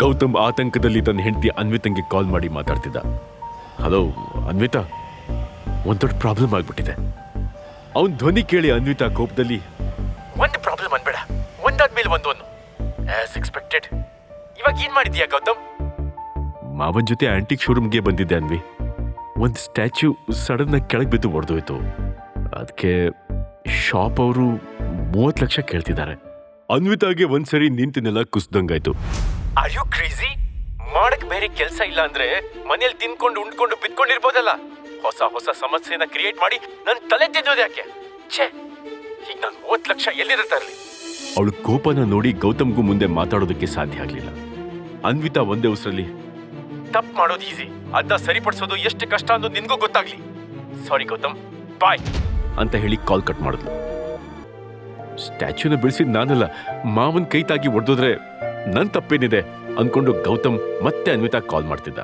ಗೌತಮ್ ಆತಂಕದಲ್ಲಿ ತನ್ನ ಹೆಂಡತಿ ಅನ್ವಿತಂಗೆ ಕಾಲ್ ಮಾಡಿ ಮಾತಾಡ್ತಿದ್ದ. ಹಲೋ ಅನ್ವಿತಾ, ಒಂದ್ ದೊಡ್ಡ ಪ್ರಾಬ್ಲಮ್ ಆಗ್ಬಿಟ್ಟಿದೆ. ಅವನ್ ಧ್ವನಿ ಕೇಳಿ ಅನ್ವಿತಾ ಕೋಪದಲ್ಲಿ, ಒಂದು ಪ್ರಾಬ್ಲಮ್ ಅನ್ಬೇಡ, ಒಂದಾದ್ಮೇಲೆ ಒಂದು ಆಸ್ ಎಕ್ಸ್ಪೆಕ್ಟೆಡ್. ಇವಾಗ ಏನ್ ಮಾಡಿದ್ಯಾ ಗೌತಮ್? ಮಾವನ್ ಜೊತೆ ಆಂಟಿಕ್ ಶೋರೂಮ್ಗೆ ಬಂದಿದ್ದೆ ಅನ್ವಿ. ಒಂದು ಸ್ಟ್ಯಾಚ್ಯೂ ಸಡನ್ ಆಗಿ ಕೆಳಗೆ ಬಿದ್ದು ಹೊಡೆದೋಯ್ತು. ಅದಕ್ಕೆ ಶಾಪ್ ಅವರು 30 ಲಕ್ಷ ಕೇಳ್ತಿದ್ದಾರೆ. ಅನ್ವಿತಾಗೆ ಒಂದ್ಸರಿ ನಿಂತಿನೆಲ್ಲ ಕುಸ್ದಂಗಾಯ್ತು. Are you crazy? ಮಾಡಕ್ ಬೇರೆ ಕೆಲಸ ಇಲ್ಲ ಅಂದ್ರೆ ಮನೇಲಿ ತಿನ್ಕೊಂಡು ಉಂಡ್ಕೊಂಡು ಬಿದ್ಕೊಂಡಿರ್ಬೋದಲ್ಲ. ಹೊಸ ಸಮಸ್ಯೆನ ಕ್ರಿಯೇಟ್ ಮಾಡಿ ನನ್ ತಲೆ ತಿನ್ನೋದು ಯಾಕೆ? ಛೇ, ಈಗ ನಾನು 30 ಲಕ್ಷ ಎಲ್ಲಿರುತ್ತೆ ಅಲ್ಲಿ? ಅವಳು ಕೋಪನ ನೋಡಿ ಗೌತಮ್ಗೂ ಮುಂದೆ ಮಾತಾಡೋದಕ್ಕೆ ಸಾಧ್ಯ ಆಗ್ಲಿಲ್ಲ. ಅನ್ವಿತಾ ಒಂದೇ ಉಸಿರಲ್ಲಿ, ತಪ್ಪು ಮಾಡೋದು ಈಸಿ, ಅದನ್ನ ಸರಿಪಡಿಸೋದು ಎಷ್ಟು ಕಷ್ಟ ಅನ್ನೋದು ನಿನ್ಗೂ ಗೊತ್ತಾಗ್ಲಿ. ಸಾರಿ ಗೌತಮ್, ಬಾಯ್ ಅಂತ ಹೇಳಿ ಕಾಲ್ ಕಟ್ ಮಾಡಿದ್ಲು. ಸ್ಟ್ಯಾಚ್ಯೂನ ಬೆಳೆಸಿದ್ ನಾನಲ್ಲ, ಮಾವನ್ ಕೈ ತಾಗಿ ಹೊಡೆದೋದ್ರೆ ನನ್ ತಪ್ಪೇನಿದೆ ಅನ್ಕೊಂಡು ಗೌತಮ್ ಮತ್ತೆ ಅನ್ವಿತಾ ಕಾಲ್ ಮಾಡ್ತಿದ್ದ.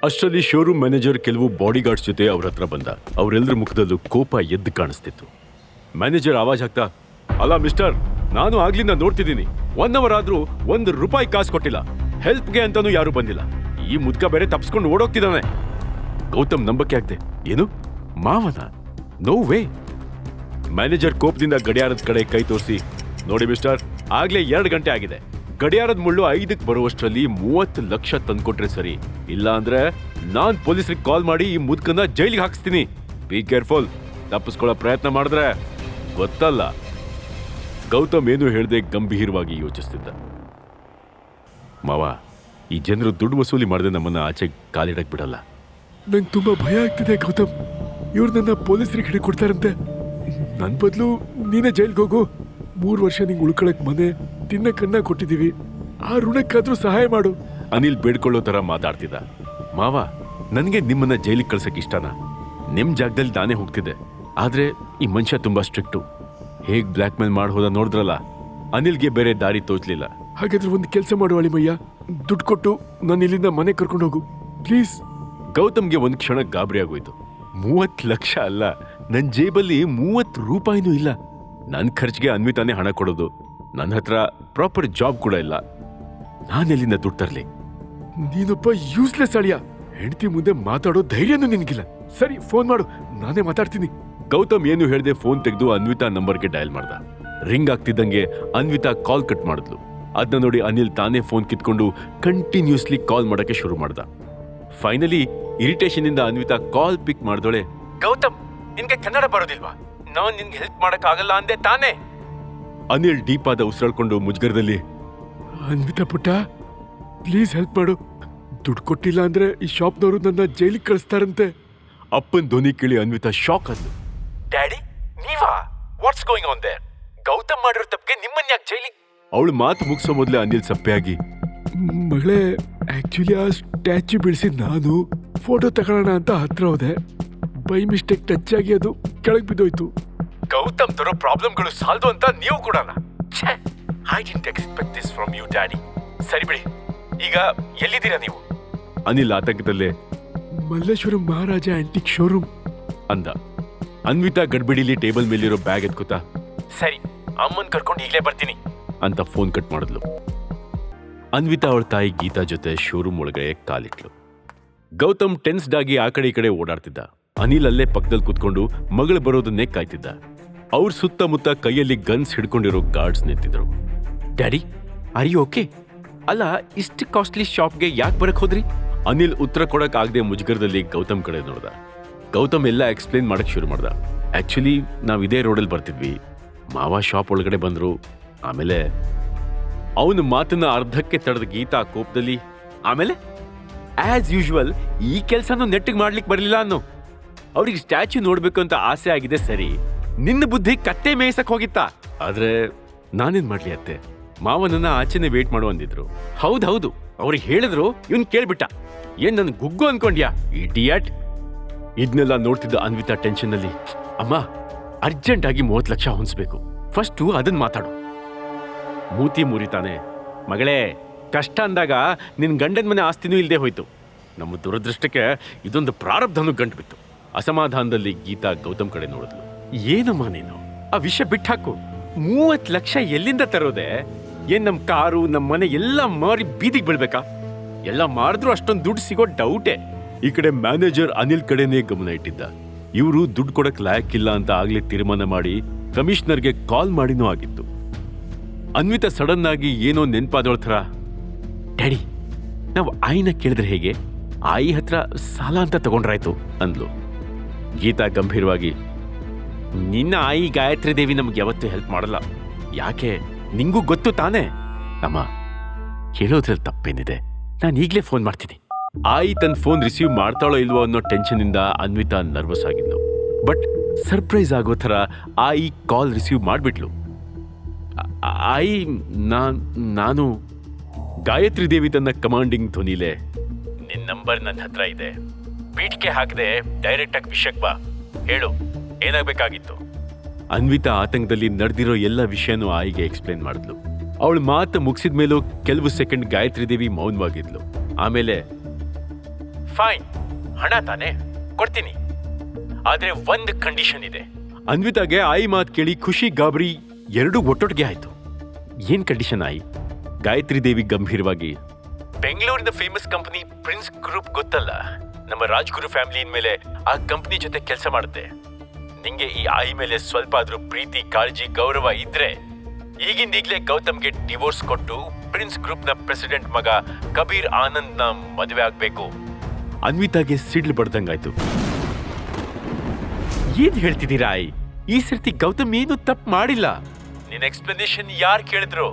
ಅಷ್ಟರಲ್ಲಿ ಶೋರೂಮ್ ಮ್ಯಾನೇಜರ್ ಕೆಲವು ಬಾಡಿಗಾರ್ಡ್ಸ್ ಜೊತೆ ಅವ್ರ ಹತ್ರ ಬಂದ. ಅವರೆಲ್ಲರ ಮುಖದಲ್ಲೂ ಕೋಪ ಎದ್ದು ಕಾಣಿಸ್ತಿತ್ತು. ಮ್ಯಾನೇಜರ್ ಆವಾಜ್ ಹಾಕ್ತಾ, ಅಲ್ಲ ಮಿಸ್ಟರ್, ನಾನು ಆಗ್ಲಿಂದ ನೋಡ್ತಿದ್ದೀನಿ, 1 ಅವರ್ ಆದ್ರೂ ₹1 ಕಾಸು ಕೊಟ್ಟಿಲ್ಲ, ಹೆಲ್ಪ್ಗೆ ಅಂತಾನೂ ಯಾರು ಬಂದಿಲ್ಲ. ಈ ಮುದ್ಕ ಬೇರೆ ತಪ್ಸ್ಕೊಂಡು ಓಡೋಗ್ತಿದ್ದಾನೆ. ಗೌತಮ್ ನಂಬಕ್ಕೆ ಆಗ್ದೆ, ಏನು ಮಾವನ? No way. ಮ್ಯಾನೇಜರ್ ಕೋಪದಿಂದ ಗಡಿಯಾರದ ಕಡೆ ಕೈ ತೋರಿಸಿ, ನೋಡಿ ಮಿಸ್ಟರ್, ಆಗ್ಲೇ 2 ಗಂಟೆ ಆಗಿದೆ. ಗಡಿಯಾರದ ಮುಳ್ಳು 5ಕ್ಕೆ ಬರುವಷ್ಟರಲ್ಲಿ 30 ಲಕ್ಷ ತಂದ್ಕೊಟ್ರೆ ಸರಿ, ಇಲ್ಲ ಅಂದ್ರೆ ನಾನ್ ಪೊಲೀಸರಿಗೆ ಕಾಲ್ ಮಾಡಿ ಈ ಮುದ್ಕನ್ನ ಜೈಲಿಗೆ ಹಾಕಿಸ್ತೀನಿ. ಬಿ ಕೇರ್ಫುಲ್, ತಪ್ಪಿಸ್ಕೊಳ್ಳೋ ಪ್ರಯತ್ನ ಮಾಡಿದ್ರೆ ಗೊತ್ತಲ್ಲ. ಗೌತಮ್ ಏನು ಹೇಳ್ದೆ ಗಂಭೀರವಾಗಿ ಯೋಚಿಸ್ತಿದ್ದ. ಮಾವ, ಈ ಜನರು ದುಡ್ಡು ವಸೂಲಿ ಮಾಡದೆ ನಮ್ಮನ್ನ ಆಚೆ ಕಾಲಿಡಕ್ ಬಿಡಲ್ಲ. ನಂಗೆ ತುಂಬಾ ಭಯ ಆಗ್ತಿದೆ ಗೌತಮ್. ಇವ್ರು ನನ್ನ ಪೊಲೀಸರಿಗೆ ಹಿಡಿಕೊಡ್ತಾರಂತೆ. ನನ್ ಬದಲು ನೀನೇ ಜೈಲ್ಗೆ ಹೋಗು. 3 ವರ್ಷ ನಿಂಗೆ ಉಳ್ಕೊಳಕ್ ಮನೆ, ತಿನ್ನಕ್ಕನ್ನ ಕೊಟ್ಟಿದೀವಿ. ಆ ಋಣಕ್ಕಾದ್ರೂ ಸಹಾಯ ಮಾಡು. ಅನಿಲ್ ಬೇಡ್ಕೊಳ್ಳೋ ತರ ಮಾತಾಡ್ತಿದ್ದ. ಮಾವ, ನನ್ಗೆ ನಿಮ್ಮನ್ನ ಜೈಲಿಗೆ ಕಳ್ಸಕ್ ಇಷ್ಟನಾ? ನಿಮ್ ಜಾಗದಲ್ಲಿ ನಾನೇ ಹೋಗ್ತಿದ್ದೆ. ಆದ್ರೆ ಈ ಮನುಷ್ಯ ತುಂಬಾ ಸ್ಟ್ರಿಕ್ಟು. ಹೇಗ್ ಬ್ಲ್ಯಾಕ್ ಮೇಲ್ ಹೋದ ನೋಡಿದ್ರಲ್ಲ. ಅನಿಲ್ಗೆ ಬೇರೆ ದಾರಿ ತೋಚ್ಲಿಲ್ಲ. ಹಾಗಾದ್ರೆ ಒಂದು ಕೆಲಸ ಮಾಡು ಅಳಿಮಯ್ಯ, ದುಡ್ಡು ಕೊಟ್ಟು ನಾನು ಇಲ್ಲಿಂದ ಮನೆ ಕರ್ಕೊಂಡು ಹೋಗು ಪ್ಲೀಸ್. ಗೌತಮ್ಗೆ ಒಂದ್ ಕ್ಷಣ ಗಾಬರಿ ಆಗೋಯ್ತು. 30 ಲಕ್ಷ ಅಲ್ಲ, ನನ್ ಜೇಬಲ್ಲಿ ₹30 ಇಲ್ಲ. ನನ್ ಖರ್ಚಿಗೆ ಅನ್ವಿತಾನೆ ಹಣ ಕೊಡೋದು. ನನ್ನ ಹತ್ರ ಪ್ರಾಪರ್ ಜಾಬ್ ಕೂಡ ಇಲ್ಲ. ನಾನೆಲ್ಲಿಂದ ದುಡ್ಡು ತರ್ಲಿ? ನೀನೊಬ್ಬ ಯೂಸ್ಲೆಸ್ ಅಳಿಯ. ಹೆಂಡತಿ ಮುಂದೆ ಮಾತಾಡೋ ಧೈರ್ಯನೂ ನಿನ್ಗಿಲ್ಲ. ಸರಿ, ಫೋನ್ ಮಾಡು, ನಾನೇ ಮಾತಾಡ್ತೀನಿ. ಗೌತಮ್ ಏನು ಹೇಳ್ದೆ ಫೋನ್ ತೆಗೆದು ಅನ್ವಿತಾ ನಂಬರ್ಗೆ ಡಯಲ್ ಮಾಡ್ದ. ರಿಂಗ್ ಆಗ್ತಿದ್ದಂಗೆ ಅನ್ವಿತಾ ಕಾಲ್ ಕಟ್ ಮಾಡಿದ್ಲು. ಅದನ್ನ ನೋಡಿ ಅನಿಲ್ ತಾನೇ ಫೋನ್ ಕಿತ್ಕೊಂಡು ಕಂಟಿನ್ಯೂಸ್ಲಿ ಕಾಲ್ ಮಾಡಕ್ಕೆ ಶುರು ಮಾಡ್ದ. ಫೈನಲಿ ಇರಿಟೇಷನ್ ಇಂದ ಅನ್ವಿತಾ ಕಾಲ್ ಪಿಕ್ ಮಾಡ್ದೋಳೆ. ಗೌತಮ್, ನಿನ್ಗೆ ಕನ್ನಡ ಬರೋದಿಲ್ವಾ? ನಾನ್ ನಿನ್ಗೆ ಹೆಲ್ಪ್ ಮಾಡಕ್ ಆಗಲ್ಲ ಅಂದೆ ತಾನೇ? ಅನಿಲ್ ಡೀಪ್ ಆದ ಉಸಿರಾಡ್ಕೊಂಡು ಮುಜುಗರದಲ್ಲಿ, ಅನ್ವಿತಾ ಪುಟ್ಟ, ಪ್ಲೀಸ್ ಹೆಲ್ಪ್ ಮಾಡು. ದುಡ್ಡು ಕೊಟ್ಟಿಲ್ಲ ಅಂದ್ರೆ ಈ ಶಾಪ್ನವರು ನನ್ನ ಜೈಲಿಗೆ ಕಳಿಸ್ತಾರಂತೆ. ಅಪ್ಪನ್ ಧ್ವನಿ ಕೇಳಿ ಅನ್ವಿತಾ ಶಾಕ್ ಆದ್ಲು. ಡ್ಯಾಡಿ, ನೀವಾ? What's going on there? Gautam ಮಾಡಿರೋ ತಪ್ಪಿಗೆ ನಿಮ್ಮನ್ನ ಯಾಕೆ ಜೈಲಿಗೆ? ಅವಳು ಮಾತು ಮುಗಿಸೋ ಮೊದಲೇ ಅನಿಲ್ ಸಪ್ಪೆಯಾಗಿ, ಮಗಳೇ, ಆಕ್ಚುಲಿ ಆ ಸ್ಟ್ಯಾಚ್ಯೂ ಬೆಳೆಸಿದ್ ನಾನು. ಫೋಟೋ ತಗೊಳ್ಳೋಣ ಅಂತ ಹತ್ರ ಹೋದೆ. ಬೈ ಮಿಸ್ಟೇಕ್ ಟಚ್ ಆಗಿ ಅದು ಕೆಳಗೆ ಬಿದ್ದೋಯ್ತು. ಗೌತಮ್ ತರೋ ಪ್ರಾಬ್ಲಮ್ಗಳು ಸಾಲ್ದು ಅಂತ ನೀವು ಕೊಡೋಣ. I didn't expect this from you daddy. ಸರಿ ಬಿಡಿ, ಈಗ ಎಲ್ಲಿದ್ದೀರಾ ನೀವು? ಅನಿಲ್ ಆತಂಕದಲ್ಲೇ, ಮಲ್ಲೇಶ್ವರಂ ಮಹಾರಾಜ ಆಂಟಿಕ್ ಶೋರೂಮ್ ಅಂದ. ಅನ್ವಿತಾ ಗಡ್ಬಿಡಿಲಿ ಟೇಬಲ್ ಮೇಲಿರೋ ಬ್ಯಾಗ್ ಎತ್ಕೋತಾ, ಸರಿ, ಅಮ್ಮನ್ ಕರ್ಕೊಂಡು ಈಗಲೇ ಬರ್ತೀನಿ ಅಂತ ಫೋನ್ ಕಟ್ ಮಾಡಿದ್ಲು. ಅನ್ವಿತಾ ಅವಳ ತಾಯಿ ಗೀತಾ ಜೊತೆ ಶೋರೂಮ್ ಒಳಗಡೆ ಕಾಲಿಟ್ಲು. ಗೌತಮ್ ಟೆನ್ಸ್ಡ್ ಆಗಿ ಆ ಕಡೆ ಈ ಕಡೆ ಓಡಾಡ್ತಿದ್ದ. ಅನಿಲ್ ಅಲ್ಲೇ ಪಕ್ಕದಲ್ಲಿ ಕುತ್ಕೊಂಡು ಮಗಳು ಬರೋದನ್ನೇ ಕಾಯ್ತಿದ್ದ. ಅವ್ರ ಸುತ್ತಮುತ್ತ ಕೈಯಲ್ಲಿ ಗನ್ಸ್ ಹಿಡ್ಕೊಂಡಿರೋ ಗಾರ್ಡ್ಸ್ ನಿಂತಿದ್ರು. Daddy, are you okay? ಅಲ್ಲ, ಇಷ್ಟು ಕಾಸ್ಟ್ಲಿ ಶಾಪ್ಗೆ ಯಾಕೆ ಬರಕ್ ಹೋದ್ರಿ? ಅನಿಲ್ ಉತ್ತರ ಕೊಡಕ್ ಆಗದೆ ಮುಜುಗರದಲ್ಲಿ ಗೌತಮ್ ಕಡೆ ನೋಡ್ದ. ಗೌತಮ್ ಎಲ್ಲ ಎಕ್ಸ್ಪ್ಲೇನ್ ಮಾಡಕ್ ಶುರು ಮಾಡ್ದ. ಆಕ್ಚುಲಿ ನಾವ್ ಇದೇ ರೋಡಲ್ಲಿ ಬರ್ತಿದ್ವಿ, ಮಾವ ಶಾಪ್ ಒಳಗಡೆ ಬಂದ್ರು. ಆಮೇಲೆ ಅವನ ಮಾತನ್ನ ಅರ್ಧಕ್ಕೆ ತಡೆದ ಗೀತಾ ಕೋಪದಲ್ಲಿ, ಆಮೇಲೆ ಆಸ್ ಯೂಶುವಲ್ ಈ ಕೆಲ್ಸನೂ ನೆಟ್ಟಿಗೆ ಮಾಡ್ಲಿಕ್ಕೆ ಬರ್ಲಿಲ್ಲ ಅನ್ನೋ. ಅವ್ರಿಗೆ ಸ್ಟ್ಯಾಚ್ಯೂ ನೋಡ್ಬೇಕು ಅಂತ ಆಸೆ ಆಗಿದೆ ಸರಿ, ನಿನ್ನ ಬುದ್ಧಿ ಕತ್ತೆ ಮೇಯ್ಸಕ್ ಹೋಗಿತ್ತಾ? ಆದ್ರೆ ನಾನೇನ್ ಮಾಡ್ಲಿ ಅತ್ತೆ, ಮಾವನನ್ನ ಆಚೆನೆ ವೇಟ್ ಮಾಡು ಅಂದಿದ್ರು. ಹೌದೌದು, ಅವ್ರಿಗೆ ಹೇಳಿದ್ರು, ಇವನ್ ಕೇಳ್ಬಿಟ್ಟ. ಏನ್ ನನ್ ಗುಗ್ಗು ಅನ್ಕೊಂಡ್ಯಾ ಇಡಿಯಟ್? ಇದನ್ನೆಲ್ಲ ನೋಡ್ತಿದ್ದ ಅನ್ವಿತಾ ಟೆನ್ಷನ್ ಅಲ್ಲಿ, ಅಮ್ಮ, ಅರ್ಜೆಂಟ್ ಆಗಿ 30 ಲಕ್ಷ ಹೊಂದ್ಸ್ಬೇಕು, ಫಸ್ಟು ಅದನ್ನ ಮಾತಾಡು. ಮೂತಿ ಮುರಿತಾನೆ. ಮಗಳೇ, ಕಷ್ಟ ಅಂದಾಗ ನಿನ್ ಗಂಡನ ಮನೆ ಆಸ್ತಿನೂ ಇಲ್ದೇ ಹೋಯ್ತು. ನಮ್ಮ ದುರದೃಷ್ಟಕ್ಕೆ ಇದೊಂದು ಪ್ರಾರಬ್ಧನೂ ಗಂಟು ಬಿತ್ತು. ಅಸಮಾಧಾನದಲ್ಲಿ ಗೀತಾ ಗೌತಮ್ ಕಡೆ ನೋಡಿದ್ಲು. ಏನಮ್ಮ ನೀನು, ಆ ವಿಷಯ ಬಿಟ್ಟಾಕು. 30 ಲಕ್ಷ ಎಲ್ಲಿಂದ ತರೋದೆ? ಏನ್ ನಮ್ ಕಾರು ನಮ್ ಮನೆ ಎಲ್ಲ ಮಾರಿ ಬೀದಿಗೆ ಬೀಳ್ಬೇಕಾ? ಎಲ್ಲ ಮಾರಿದ್ರು ಅಷ್ಟೊಂದು ದುಡ್ಡು ಸಿಗೋ ಡೌಟೇ. ಈ ಕಡೆ ಮ್ಯಾನೇಜರ್ ಅನಿಲ್ ಕಡೆನೇ ಗಮನ ಇಟ್ಟಿದ್ದ. ಇವರು ದುಡ್ಡು ಕೊಡಕ್ ಲಾಯಕ್ಕಿಲ್ಲ ಅಂತ ಆಗ್ಲೇ ತೀರ್ಮಾನ ಮಾಡಿ ಕಮಿಷನರ್ಗೆ ಕಾಲ್ ಮಾಡಿನೂ ಆಗಿತ್ತು. ಅನ್ವಿತಾ ಸಡನ್ ಆಗಿ ಏನೋ ನೆನ್ಪಾದೋಳ ಥರ, ಡ್ಯಾಡಿ ನಾವು ಆಯಿನ ಕೇಳಿದ್ರೆ ಹೇಗೆ? ಆಯಿ ಹತ್ರ ಸಾಲ ಅಂತ ತಗೊಂಡ್ರಾಯ್ತು ಅಂದ್ಲು. ಗೀತಾ ಗಂಭೀರವಾಗಿ, ನಿನ್ನ ಆಯಿ ಗಾಯತ್ರಿ ದೇವಿ ನಮ್ಗೆ ಯಾವತ್ತೂ ಹೆಲ್ಪ್ ಮಾಡಲ್ಲ. ಯಾಕೆ? ನಿಂಗೂ ಗೊತ್ತು ತಾನೇ. ಅಮ್ಮ, ಕೇಳೋದ್ರಲ್ಲಿ ತಪ್ಪೇನಿದೆ, ನಾನು ಈಗಲೇ ಫೋನ್ ಮಾಡ್ತೀನಿ. ಆಯಿ ತನ್ನ ಫೋನ್ ರಿಸೀವ್ ಮಾಡ್ತಾಳೋ ಇಲ್ವೋ ಅನ್ನೋ ಟೆನ್ಷನಿಂದ ಅನ್ವಿತಾ ನರ್ವಸ್ ಆಗಿದ್ಲು. ಬಟ್ ಸರ್ಪ್ರೈಸ್ ಆಗೋ ಥರ ಆಯಿ ಕಾಲ್ ರಿಸೀವ್ ಮಾಡಿಬಿಟ್ಲು. ಆಯಿ, ನಾನು ಗಾಯತ್ರಿ ದೇವಿ ತನ್ನ ಕಮಾಂಡಿಂಗ್ ಧ್ವನಿಲೆ, ನಿನ್ನ ನಂಬರ್ ನನ್ನ ಹತ್ರ ಇದೆ, ಪೀಠಕ್ಕೆ ಹಾಕದೆ ಡೈರೆಕ್ಟ್ ಆಗಿ ವಿಷಯಕ್ಕೆ ಬಾ, ಹೇಳು ಏನಾಗಬೇಕಾಗಿತ್ತು. ಅನ್ವಿತಾ ಆತಂಕದಲ್ಲಿ ನಡೆದಿರೋ ಎಲ್ಲ ವಿಷಯನೂ ಆಯಿಗೆ ಎಕ್ಸ್ಪ್ಲೇನ್ ಮಾಡಿದ್ಲು. ಅವಳು ಮಾತು ಮುಗಿಸಿದ ಮೇಲೂ ಕೆಲವು ಸೆಕೆಂಡ್ ಗಾಯತ್ರಿ ದೇವಿ ಮೌನವಾಗಿದ್ಲು. ಆಮೇಲೆ, ಫೈನ್, ಹಣ ತಾನೇ ಕೊಡ್ತೀನಿ, ಆದ್ರೆ ಒಂದು ಕಂಡೀಷನ್ ಇದೆ. ಅನ್ವಿತಾಗೆ ಆಯಿ ಮಾತು ಕೇಳಿ ಖುಷಿ ಗಾಬರಿ ಎರಡೂ ಒಟ್ಟೊಟ್ಟಿಗೆ ಆಯ್ತು. ಏನ್ ಕಂಡೀಷನ್ ಆಯಿ? ಗಾಯತ್ರಿ ದೇವಿ ಗಂಭೀರವಾಗಿ, ಬೆಂಗಳೂರಿನ ಫೇಮಸ್ ಕಂಪನಿ ಪ್ರಿನ್ಸ್ ಗ್ರೂಪ್ ಗೊತ್ತಲ್ಲ, ನಮ್ಮ ರಾಜ್ಗುರು ಫ್ಯಾಮಿಲಿ ಮೇಲೆ ಆ ಕಂಪನಿ ಜೊತೆ ಕೆಲಸ ಮಾಡುತ್ತೆ. ನಿಂಗೆ ಈ ಆಯಿ ಮೇಲೆ ಸ್ವಲ್ಪ ಆದ್ರೂ ಪ್ರೀತಿ, ಕಾಳಜಿ, ಗೌರವ ಇದ್ರೆ ಈಗಿಂದೀಗ್ಲೇ ಗೌತಮ್ಗೆ ಡಿವೋರ್ಸ್ ಕೊಟ್ಟು ಪ್ರಿನ್ಸ್ ಗ್ರೂಪ್ ನ ಪ್ರೆಸಿಡೆಂಟ್ ಮಗ ಕಬೀರ್ ಆನಂದ್ ನ ಮದುವೆ ಆಗ್ಬೇಕು. ಅನ್ವಿತಾಗೆ ಸಿಡ್ಲು ಬಡ್ದಂಗಾಯ್ತು. ಏನ್ ಹೇಳ್ತಿದ್ದೀರಾ ಆಯಿ? ಈ ಸರ್ತಿ ಗೌತಮ್ ಏನು ತಪ್ಪು ಮಾಡಿಲ್ಲ. ನಿನ್ ಎಕ್ಸ್ಪ್ಲನೇಷನ್ ಯಾರು ಕೇಳಿದ್ರು?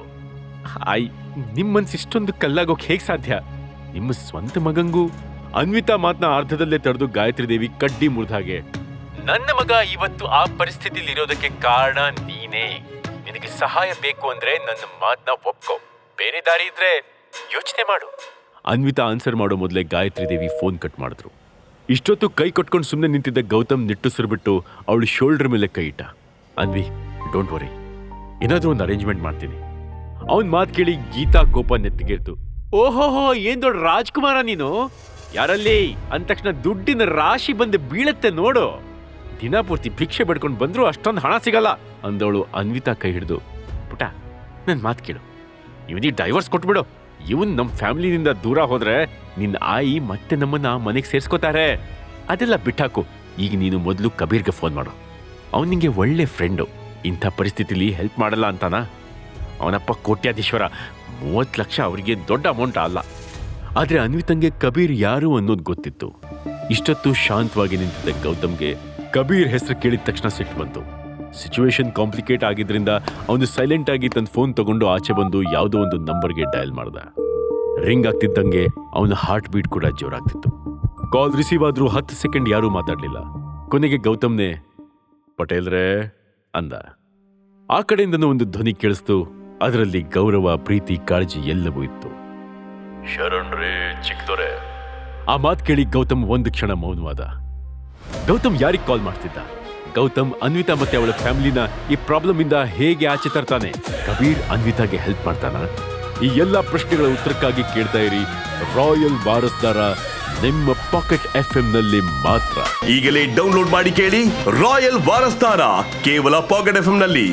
ಆಯಿ, ನಿಮ್ ಮನ್ಸು ಇಷ್ಟೊಂದು ಕಲ್ಲಾಗೋಕ್ ಹೇಗ್ ಸಾಧ್ಯ? ನಿಮ್ಮ ಸ್ವಂತ ಮಗಂಗೂ. ಅನ್ವಿತಾ ಮಾತನ್ನ ಅರ್ಧದಲ್ಲೇ ತಡೆದು ಗಾಯತ್ರಿ ದೇವಿ ಕಡ್ಡಿ ಮುರಿದಾಗೆ, ನನ್ನ ಮಗ ಇವತ್ತು ಆ ಪರಿಸ್ಥಿತಿಲಿ ಇರೋದಕ್ಕೆ ಕಾರಣ ನೀನೇ. ನಿನಗೆ ಸಹಾಯ ಬೇಕು ಅಂದ್ರೆ ನನ್ನ ಮಾತನ್ನ ಒಪ್ಕೋ, ಬೇರೆ ದಾರಿ ಇದ್ರೆ ಯೋಚನೆ ಮಾಡು. ಅನ್ವಿತಾ ಆನ್ಸರ್ ಮಾಡೋ ಮೊದಲೇ ಗಾಯತ್ರಿ ದೇವಿ ಫೋನ್ ಕಟ್ ಮಾಡಿದ್ರು. ಇಷ್ಟೊತ್ತು ಕೈ ಕೊಟ್ಕೊಂಡು ಸುಮ್ಮನೆ ನಿಂತಿದ್ದ ಗೌತಮ್ ನಿಟ್ಟುಸಿರ್ಬಿಟ್ಟು ಅವಳು ಶೋಲ್ಡರ್ ಮೇಲೆ ಕೈ ಇಟ್ಟ. ಅನ್ವಿ, ಡೋಂಟ್ ವರಿ, ಏನಾದ್ರೂ ಒಂದು ಅರೇಂಜ್ಮೆಂಟ್ ಮಾಡ್ತೀನಿ. ಅವನ್ ಮಾತು ಕೇಳಿ ಗೀತಾ ಕೋಪ ನೆತ್ತಿಗೇರ್ತು. ಓಹೋಹೋ, ಏನ್ ದೊಡ್ಡ ರಾಜ್ಕುಮಾರ ನೀನು? ಯಾರಲ್ಲಿ ಅಂದ ತಕ್ಷಣ ದುಡ್ಡಿನ ರಾಶಿ ಬಂದು ಬೀಳತ್ತೆ ನೋಡು. ದಿನಪೂರ್ತಿ ಭಿಕ್ಷೆ ಬೇಡ್ಕೊಂಡು ಬಂದ್ರು ಅಷ್ಟೊಂದು ಹಣ ಸಿಗಲ್ಲ ಅಂದವಳು ಅನ್ವಿತಾ ಕೈ ಹಿಡಿದು, ಪುಟ ನನ್ ಮಾತು ಕೇಳು, ಇವನಿಗೆ ಡೈವರ್ಸ್ ಕೊಟ್ಬಿಡು. ಇವನ್ ನಮ್ಮ ಫ್ಯಾಮಿಲಿನಿಂದ ದೂರ ಹೋದ್ರೆ ನಿನ್ನ ಆಯಿ ಮತ್ತೆ ನಮ್ಮನ್ನ ಮನೆಗೆ ಸೇರ್ಸ್ಕೋತಾರೆ. ಅದೆಲ್ಲ ಬಿಟ್ಟಾಕು. ಈಗ ನೀನು ಮೊದಲು ಕಬೀರ್ಗೆ ಫೋನ್ ಮಾಡು. ಅವನ್ ನಿಂಗೆ ಒಳ್ಳೆ ಫ್ರೆಂಡು. ಇಂಥ ಪರಿಸ್ಥಿತಿಲಿ ಹೆಲ್ಪ್ ಮಾಡಲ್ಲ ಅಂತಾನ? ಅವನಪ್ಪ ಕೋಟ್ಯಾಧೀಶ್ವರ, 30 ಲಕ್ಷ ಅವರಿಗೆ ದೊಡ್ಡ ಅಮೌಂಟ್ ಅಲ್ಲ. ಆದ್ರೆ ಅನ್ವಿತಂಗೆ ಕಬೀರ್ ಯಾರು ಅನ್ನೋದು ಗೊತ್ತಿತ್ತು. ಇಷ್ಟೊತ್ತು ಶಾಂತವಾಗಿ ನಿಂತಿದ್ದ ಗೌತಮ್ಗೆ ಕಬೀರ್ ಹೆಸರು ಕೇಳಿದ ತಕ್ಷಣ ಸಿಟ್ಟು ಬಂತು. ಸಿಚುವೇಶನ್ ಕಾಂಪ್ಲಿಕೇಟ್ ಆಗಿದ್ರಿಂದ ಅವನು ಸೈಲೆಂಟ್ ಆಗಿ ತನ್ನ ಫೋನ್ ತಗೊಂಡು ಆಚೆ ಬಂದು ಯಾವುದೋ ಒಂದು ನಂಬರ್ಗೆ ಡಯಲ್ ಮಾಡ್ದ. ರಿಂಗ್ ಆಗ್ತಿದ್ದಂಗೆ ಅವನ ಹಾರ್ಟ್ ಬೀಟ್ ಕೂಡ ಜೋರಾಗ್ತಿತ್ತು. ಕಾಲ್ ರಿಸೀವ್ ಆದ್ರೂ 10 ಸೆಕೆಂಡ್ ಯಾರೂ ಮಾತಾಡ್ಲಿಲ್ಲ. ಕೊನೆಗೆ ಗೌತಮ್ನೇ, ಪಟೇಲ್ರೇ ಅಂದ. ಆ ಕಡೆಯಿಂದನೂ ಒಂದು ಧ್ವನಿ ಕೇಳಿಸ್ತು. ಅದರಲ್ಲಿ ಗೌರವ, ಪ್ರೀತಿ, ಕಾಳಜಿ ಎಲ್ಲವೂ ಇತ್ತು. ಶರಣ್ರೇ ಚಿಕ್ಕದೊರೆ. ಆ ಮಾತು ಕೇಳಿ ಗೌತಮ್ ಒಂದು ಕ್ಷಣ ಮೌನವಾದ. ಗೌತಮ್ ಯಾರಿಗೆ ಕಾಲ್ ಮಾಡ್ತಿದ್ದ? ಗೌತಮ್ ಅನ್ವಿತಾ ಮತ್ತೆ ಅವಳ ಫ್ಯಾಮಿಲಿನ ಈ ಪ್ರಾಬ್ಲಮ್ ಇಂದ ಹೇಗೆ ಆಚೆ ತರ್ತಾನೆ? ಕಬೀರ್ ಅನ್ವಿತಾಗೆ ಹೆಲ್ಪ್ ಮಾಡ್ತಾನ? ಈ ಎಲ್ಲ ಪ್ರಶ್ನೆಗಳ ಉತ್ತರಕ್ಕಾಗಿ ಕೇಳ್ತಾ ಇರಿ ರಾಯಲ್ ವಾರಸ್ದಾರ, ನಿಮ್ಮ ಪಾಕೆಟ್ FM ನಲ್ಲಿ ಮಾತ್ರ. ಈಗಲೇ ಡೌನ್ಲೋಡ್ ಮಾಡಿ ಕೇಳಿ ರಾಯಲ್ ವಾರಸ್ದಾರ, ಕೇವಲ ಪಾಕೆಟ್ FM ನಲ್ಲಿ.